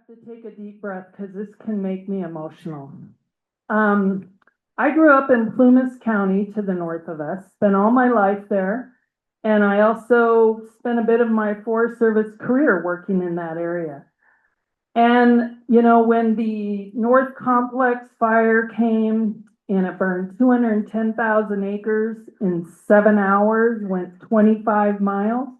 to take a deep breath because this can make me emotional. I grew up in Plumas County to the north of us, spent all my life there, and I also spent a bit of my Forest Service career working in that area. And, you know, when the North Complex fire came and it burned 210,000 acres in 7 hours, went 25 miles.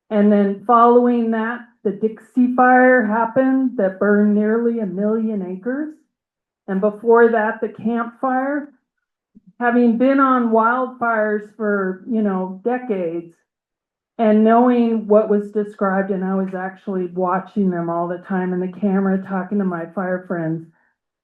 And then following that, the Dixie fire happened that burned nearly 1 million acres. And before that, the Camp Fire. Having been on wildfires for, you know, decades and knowing what was described, and I was actually watching them all the time in the camera, talking to my fire friends,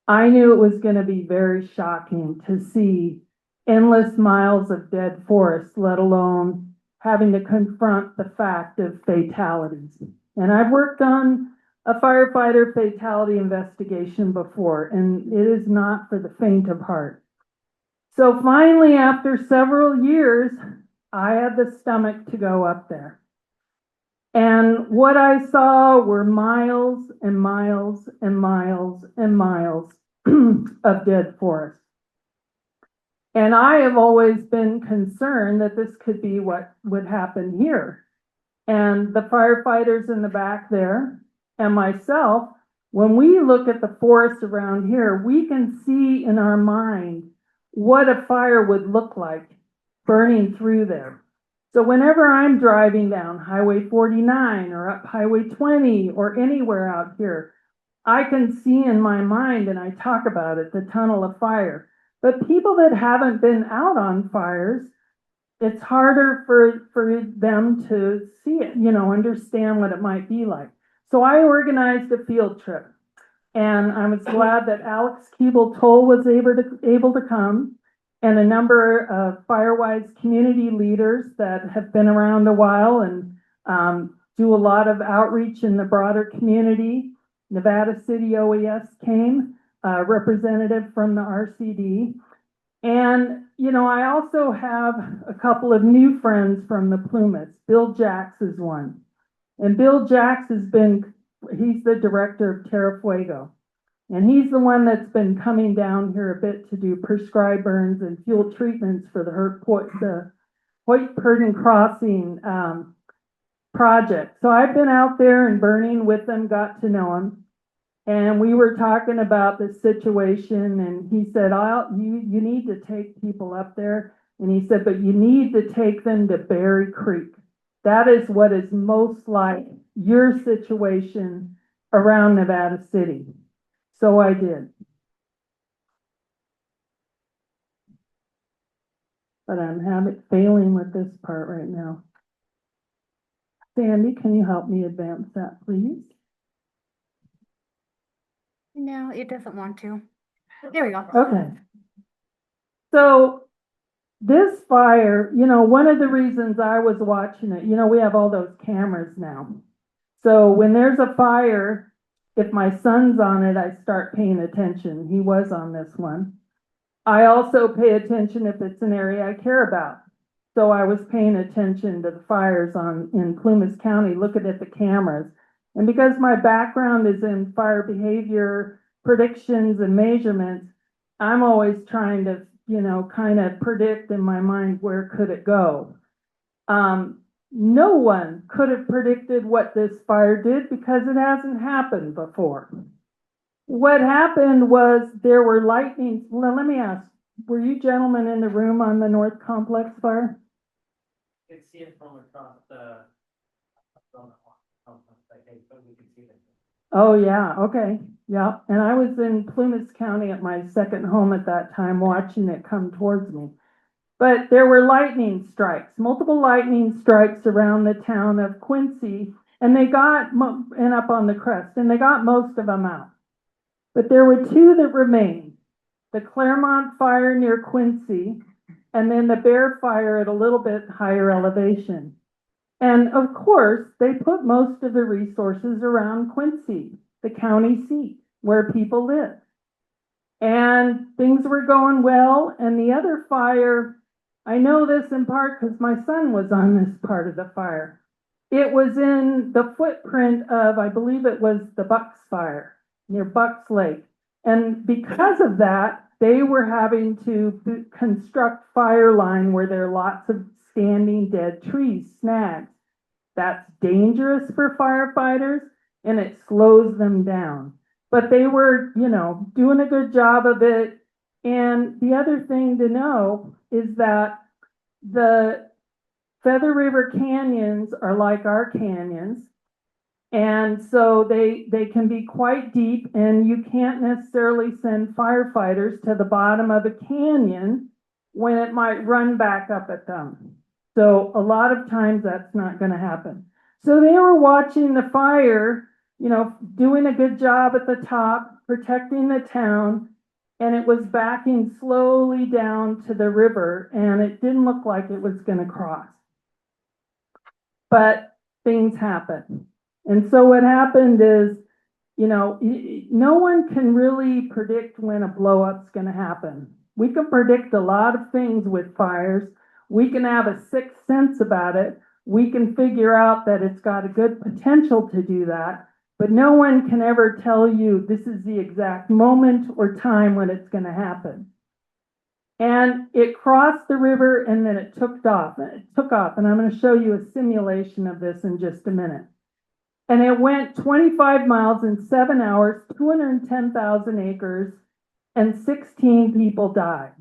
I knew it was going to be very shocking to see endless miles of dead forest, let alone having to confront the fact of fatalities. And I've worked on a firefighter fatality investigation before, and it is not for the faint of heart. So finally, after several years, I had the stomach to go up there. And what I saw were miles and miles and miles and miles of dead forest. And I have always been concerned that this could be what would happen here. And the firefighters in the back there and myself, when we look at the forest around here, we can see in our mind what a fire would look like burning through there. So whenever I'm driving down Highway 49 or up Highway 20 or anywhere out here, I can see in my mind, and I talk about it, the tunnel of fire. But people that haven't been out on fires, it's harder for them to see it, you know, understand what it might be like. So I organized a field trip. And I was glad that Alex Keeble-Toll was able to come, and a number of Firewise community leaders that have been around a while and do a lot of outreach in the broader community. Nevada City OES came, a representative from the RCD. And, you know, I also have a couple of new friends from the Plumas. Bill Jacks is one. And Bill Jacks he's the director of Terra Fuego. And he's the one that's been coming down here a bit to do prescribed burns and fuel treatments for the Hoyt-Purdon Crossing project. So I've been out there and burning with them, got to know him. And we were talking about the situation, and he said, you need to take people up there. And he said, but you need to take them to Berry Creek. That is what is most like your situation around Nevada City. So I did. But I'm failing with this part right now. Sandy, can you help me advance that, please? No, it doesn't want to. There we go. Okay. So this fire, you know, one of the reasons I was watching it, you know, we have all those cameras now. So when there's a fire, if my son's on it, I start paying attention. He was on this one. I also pay attention if it's an area I care about. So I was paying attention to the fires in Plumas County, looking at the cameras. And because my background is in fire behavior predictions and measurements, I'm always trying to, you know, kind of predict in my mind where could it go. No one could have predicted what this fire did because it hasn't happened before. What happened was there were lightnings. Well, let me ask, were you gentlemen in the room on the North Complex fire? You can see it from across the we can see it. Oh yeah, okay. Yeah. And I was in Plumas County at my second home at that time watching it come towards me. But there were lightning strikes, multiple lightning strikes around the town of Quincy, and they got, and up on the crest, and they got most of them out. But there were two that remained, the Claremont fire near Quincy, and then the Bear fire at a little bit higher elevation. And of course, they put most of the resources around Quincy, the county seat, where people live. And things were going well, and the other fire, I know this in part because my son was on this part of the fire. it was in the footprint of, I believe it was the Bucks Fire near Bucks Lake. And because of that, they were having to construct fire line where there are lots of standing dead trees, snags. That's dangerous for firefighters and it slows them down. But they were, doing a good job of it. And the other thing to know is that the Feather River canyons are like our canyons. And so they can be quite deep and you can't necessarily send firefighters to the bottom of a canyon when it might run back up at them. So a lot of times that's not going to happen. So they were watching the fire, doing a good job at the top, protecting the town, and it was backing slowly down to the river and it didn't look like it was going to cross. But things happen. And so what happened is, no one can really predict when a blow up's going to happen. We can predict a lot of things with fires. We can have a sixth sense about it. We can figure out that it's got a good potential to do that, but no one can ever tell you this is the exact moment or time when it's going to happen. And it crossed the river and then it took off. And I'm going to show you a simulation of this in just a minute. And it went 25 miles in 7 hours, 210,000 acres, and 16 people died.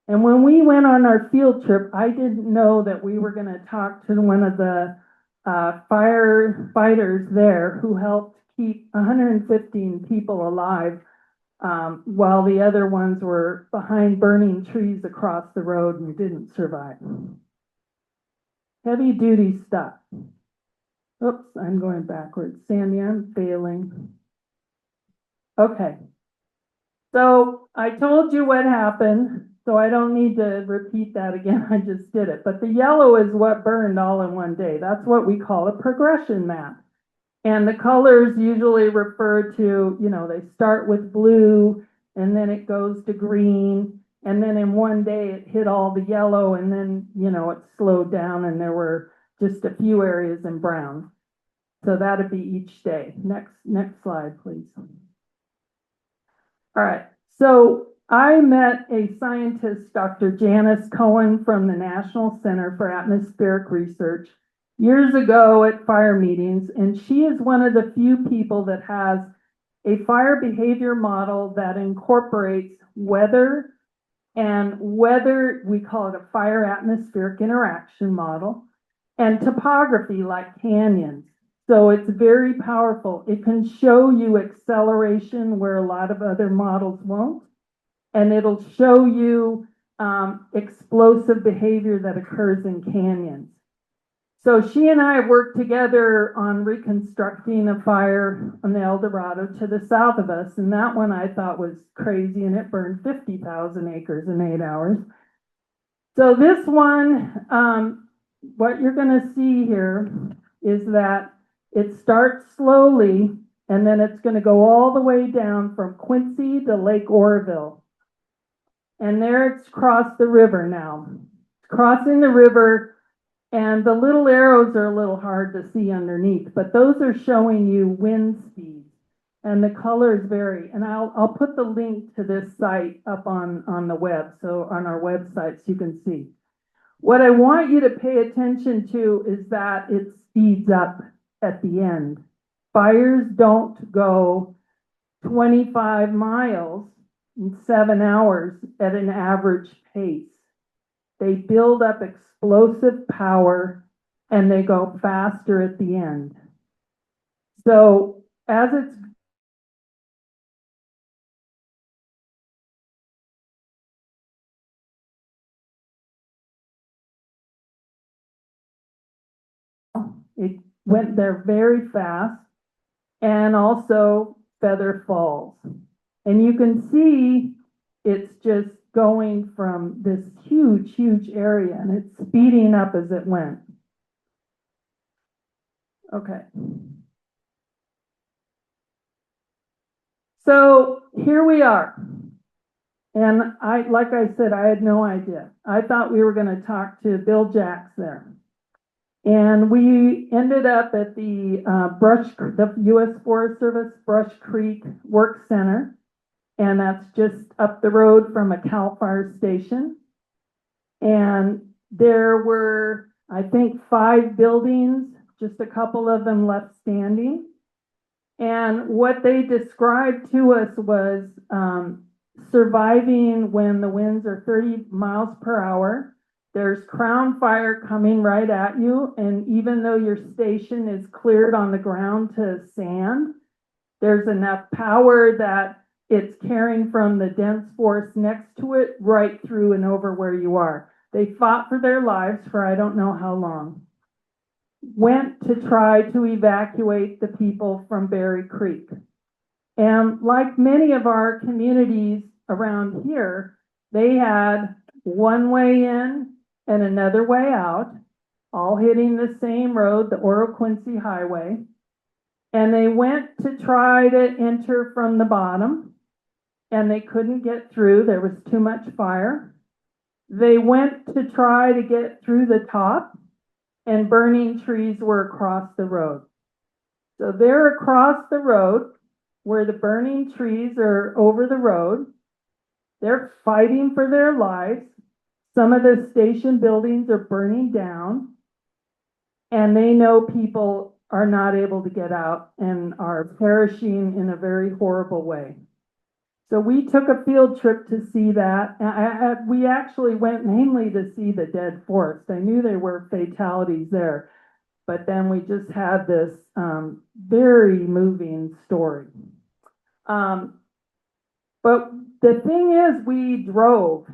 And when we went on our field trip, I didn't know that we were going to talk to one of the firefighters there who helped keep 115 people alive while the other ones were behind burning trees across the road and didn't survive. Heavy duty stuff. Oops, I'm going backwards. Sandy, I'm failing. Okay. So I told you what happened, so I don't need to repeat that again. I just did it. But the yellow is what burned all in one day. That's what we call a progression map. And the colors usually refer to, they start with blue and then it goes to green. And then in one day it hit all the yellow and then, it slowed down and there were just a few areas in brown. So that'd be each day. Next slide, please. All right. So I met a scientist, Dr. Janice Cohen from the National Center for Atmospheric Research years ago at fire meetings, and she is one of the few people that has a fire behavior model that incorporates weather, we call it a fire atmospheric interaction model, and topography like canyons. So it's very powerful. It can show you acceleration where a lot of other models won't, and it'll show you explosive behavior that occurs in canyons. So she and I worked together on reconstructing a fire on the El Dorado to the south of us, and that one I thought was crazy, and it burned 50,000 acres in 8 hours. So this one, what you're going to see here is that it starts slowly, and then it's going to go all the way down from Quincy to Lake Oroville. And there it's crossed the river now. It's crossing the river, and the little arrows are a little hard to see underneath, but those are showing you wind speed, and the colors vary. And I'll put the link to this site up on the web, so on our website, so you can see. What I want you to pay attention to is that it speeds up at the end. Fires don't go 25 miles in 7 hours at an average pace. They build up explosive power and they go faster at the end. So as it's it went there very fast, and also Feather Falls. And you can see it's just going from this huge, huge area, and it's speeding up as it went. Okay. So here we are. And like I said, I had no idea. I thought we were going to talk to Bill Jacks there. And we ended up at the the U.S. Forest Service Brush Creek Work Center. And that's just up the road from a CAL FIRE station. And there were, I think, 5 buildings, just a couple of them left standing. And what they described to us was surviving when the winds are 30 miles per hour. There's crown fire coming right at you, and even though your station is cleared on the ground to sand, there's enough power that it's carrying from the dense forest next to it right through and over where you are. They fought for their lives for I don't know how long. Went to try to evacuate the people from Berry Creek. And like many of our communities around here, they had one way in and another way out, all hitting the same road, the Oro Quincy Highway. And they went to try to enter from the bottom, and they couldn't get through. There was too much fire. They went to try to get through the top, and burning trees were across the road. So they're across the road where the burning trees are over the road. They're fighting for their lives. Some of the station buildings are burning down, and they know people are not able to get out and are perishing in a very horrible way. So we took a field trip to see that. We actually went mainly to see the dead forest. I knew there were fatalities there, but then we just had this very moving story. But the thing is, we drove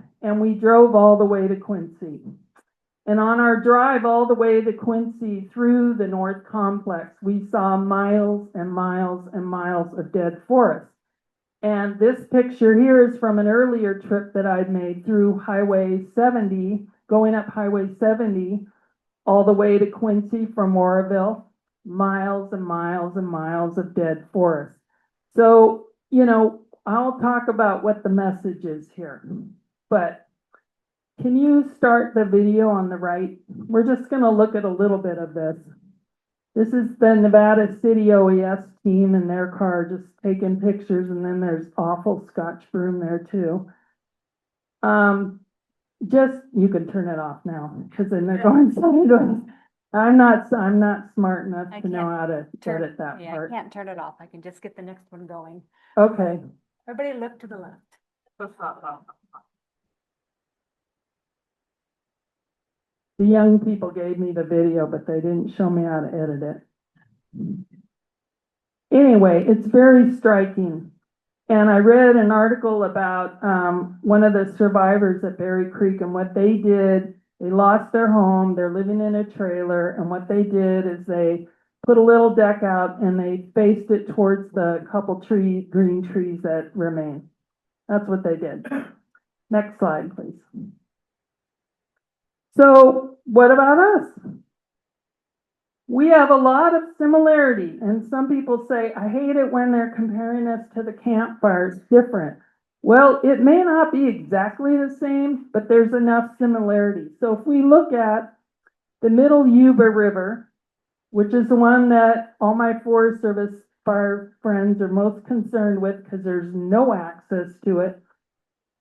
all the way to Quincy. And on our drive all the way to Quincy through the North Complex, we saw miles and miles and miles of dead forest. And this picture here is from an earlier trip that I'd made through Highway 70, going up Highway 70 all the way to Quincy from Oroville, miles and miles and miles of dead forest. So, you know, I'll talk about what the message is here, but can you start the video on the right? We're just going to look at a little bit of this. This is the Nevada City OES team in their car just taking pictures, and then there's awful Scotch broom there too. You can turn it off now because then they're going sideways. I'm not smart enough to know how to edit that Yeah, part. I can't turn it off. I can just get the next one going. Okay. Everybody look to the left. The young people gave me the video, but they didn't show me how to edit it. Anyway, it's very striking. And I read an article about one of the survivors at Berry Creek and what they did. They lost their home. They're living in a trailer. And what they did is they put a little deck out and they faced it towards the couple green trees that remain. That's what they did. Next slide, please. So what about us? We have a lot of similarity, and some people say, I hate it when they're comparing us to the campfires, different. Well, it may not be exactly the same, but there's enough similarity. So if we look at the Middle Yuba River, which is the one that all my Forest Service fire friends are most concerned with because there's no access to it,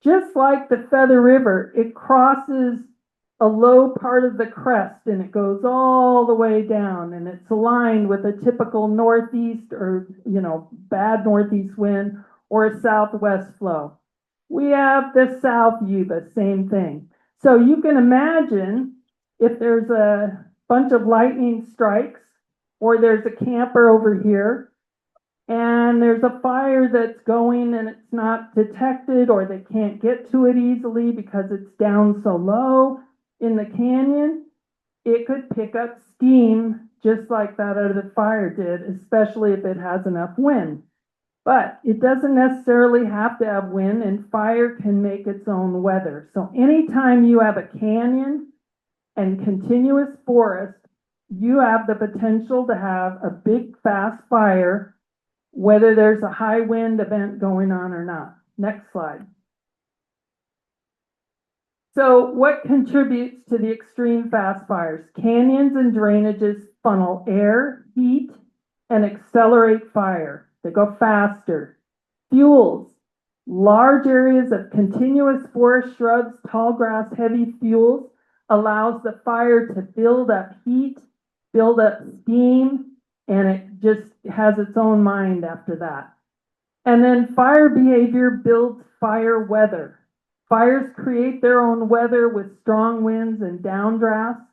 just like the Feather River, it crosses a low part of the crest and it goes all the way down, and it's aligned with a typical northeast or, bad northeast wind or a southwest flow. We have the South Yuba, same thing. So you can imagine if there's a bunch of lightning strikes or there's a camper over here and there's a fire that's going and it's not detected or they can't get to it easily because it's down so low in the canyon, it could pick up steam just like that other fire did, especially if it has enough wind. But it doesn't necessarily have to have wind, and fire can make its own weather. So anytime you have a canyon and continuous forest, you have the potential to have a big, fast fire, whether there's a high wind event going on or not. Next slide. So what contributes to the extreme fast fires? Canyons and drainages funnel air, heat, and accelerate fire. They go faster. Fuels. Large areas of continuous forest shrubs, tall grass, heavy fuels allows the fire to build up heat, build up steam, and it just has its own mind after that. And then fire behavior builds fire weather. Fires create their own weather with strong winds and downdrafts.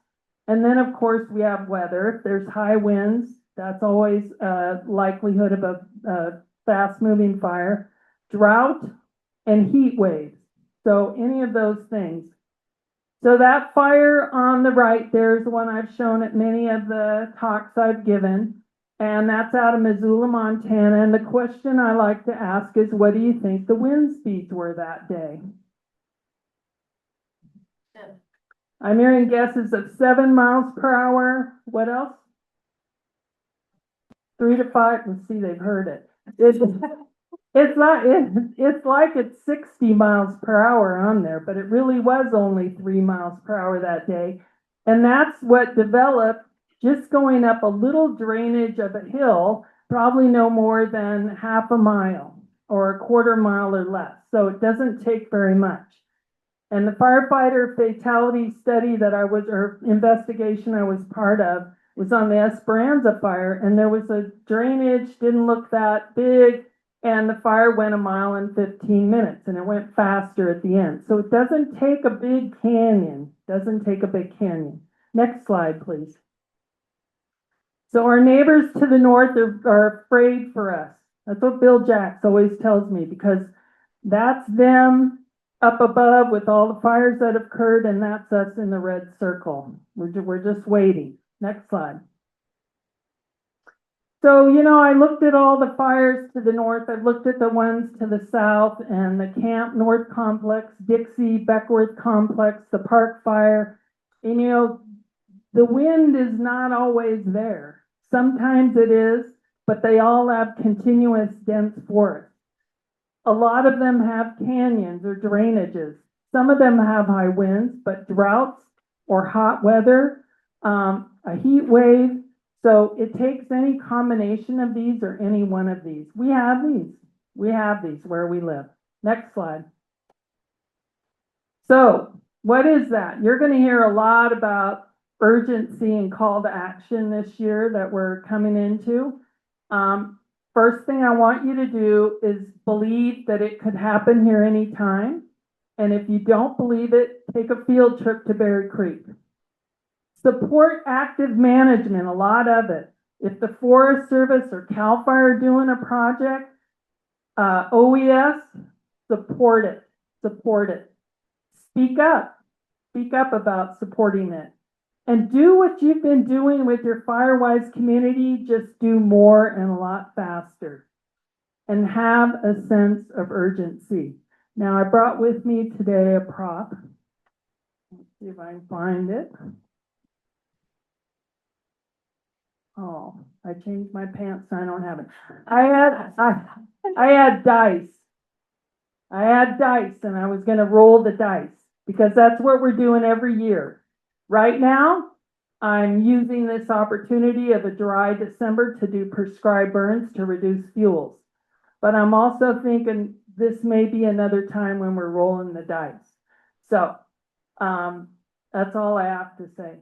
And then, of course, we have weather. If there's high winds, that's always a likelihood of a fast-moving fire. Drought and heat waves. So any of those things. So that fire on the right there is the one I've shown at many of the talks I've given. And that's out of Missoula, Montana. And the question I like to ask is, what do you think the wind speeds were that day? I'm hearing guesses of 7 miles per hour. What else? 3 to 5. Let's see, they've heard it. It's like it's 60 miles per hour on there, but it really was only 3 miles per hour that day. And that's what developed just going up a little drainage of a hill, probably no more than half a mile or a quarter mile or less. So it doesn't take very much. And the firefighter fatality study or investigation I was part of was on the Esperanza fire, and there was a drainage, didn't look that big, and the fire went 1 mile and 15 minutes, and it went faster at the end. So it doesn't take a big canyon, Next slide, please. So our neighbors to the north are afraid for us. That's what Bill Jacks always tells me, because that's them up above with all the fires that have occurred, and that's us in the red circle. We're just waiting. Next slide. So, I looked at all the fires to the north. I've looked at the ones to the south, and the Camp North Complex, Dixie, Beckworth Complex, the Park Fire. And, the wind is not always there. Sometimes it is, but they all have continuous dense forest. A lot of them have canyons or drainages. Some of them have high winds, but droughts or hot weather, a heat wave. So it takes any combination of these or any one of these. We have these where we live. Next slide. So what is that? You're going to hear a lot about urgency and call to action this year that we're coming into. First thing I want you to do is believe that it could happen here anytime. And if you don't believe it, take a field trip to Berry Creek. Support active management, a lot of it. If the Forest Service or CAL FIRE are doing a project, OES, support it. Speak up about supporting it. And do what you've been doing with your Firewise community, just do more and a lot faster. And have a sense of urgency. Now, I brought with me today a prop. Let's see if I can find it. Oh, I changed my pants, so I don't have it. I had dice. I had dice, and I was going to roll the dice, because that's what we're doing every year. Right now, I'm using this opportunity of a dry December to do prescribed burns to reduce fuels. But I'm also thinking this may be another time when we're rolling the dice. So that's all I have to say.